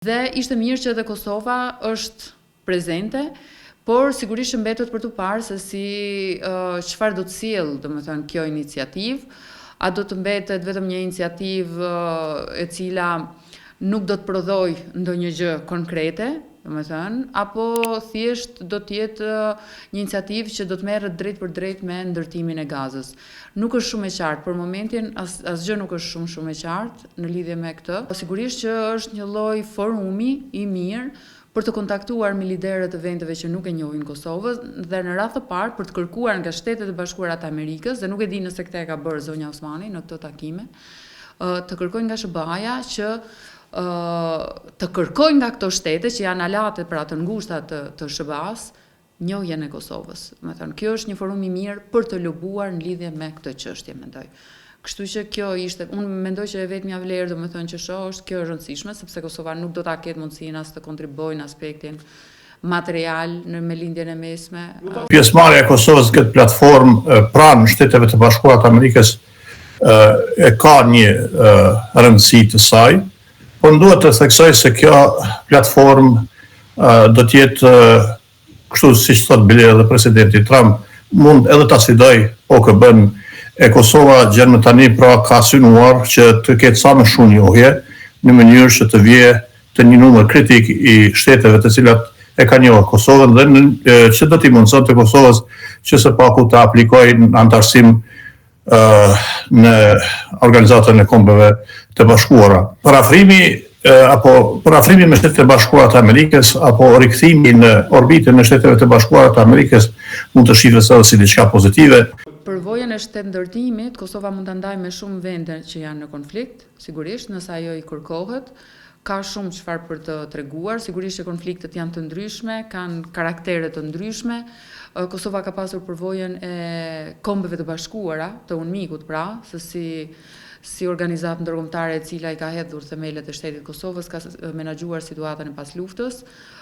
Dhe ishte mirë që edhe Kosova është prezente, por sigurisht mbetet për të parë se si çfarë do të sjellë, domethënë kjo iniciativë, a do të mbetet vetëm një iniciativë e cila nuk do të prodhoj ndonjë gjë konkrete, domethënë, apo thjesht do të jetë një iniciativë që do të merret drejt për drejt me ndërtimin e Gazës. Nuk është shumë e qartë, për momentin asgjë nuk është shumë e qartë në lidhje me këtë. Sigurisht që është një lloj forumi i mirë për të kontaktuar me liderët e vendeve që nuk e njohin Kosovën dhe në radhë të parë për të kërkuar nga Shtetet e Bashkuara të Amerikës, dhe nuk e di nëse këtë e ka bërë zonja Osmani në këto takime, të kërkojnë nga SBA-ja që të kërkojnë nga këto shtete që janë alate pra të ngushta të SBA-s njohjen e Kosovës. Do të thënë, kjo është një forum i mirë për të lobuar në lidhje me këtë çështje, mendoj. Kështu që kjo ishte, unë mendoj që e vetmja vlerë, domethënë që shoh është kjo e rëndësishme, sepse Kosova nuk do ta ketë mundësinë as të kontribuojë në aspektin material me lindjen e mesme. Pjesëmarrja e Kosovës në këtë platformë pranë Shteteve të Bashkuara të Amerikës e ka një rëndësi të saj, por duhet të theksoj se kjo platformë do të jetë kështu siç thot bile edhe presidenti Trump, mund edhe ta sfidoj OKB-n e Kosova gjerë tani pra ka synuar që të ketë sa më shumë njohje në mënyrë që të vije të një numër kritik i shteteve të cilat e ka njohur Kosovën dhe që do t'i mundëson të Kosovës që së paku të aplikojë në antarësim në Organizatën e Kombeve të Bashkuara. Parafrimi me Shtetet e Bashkuara të Amerikës apo rikthimi në orbitën e Shteteve të Bashkuara të Amerikës mund të shihet edhe si diçka pozitive. Përvojën e shtetëndërtimit, Kosova mund ta ndajë me shumë vende që janë në konflikt, sigurisht, nëse ajo i kërkohet. Ka shumë çfarë për të treguar, sigurisht që konfliktet janë të ndryshme, kanë karaktere të ndryshme. Kosova ka pasur përvojën e Kombeve të Bashkuara, të UNMIK-ut pra, se si organizatë ndërkombëtare e cila i ka hedhur themelet e shtetit Kosovës, ka menaxhuar situatën e pas luftës.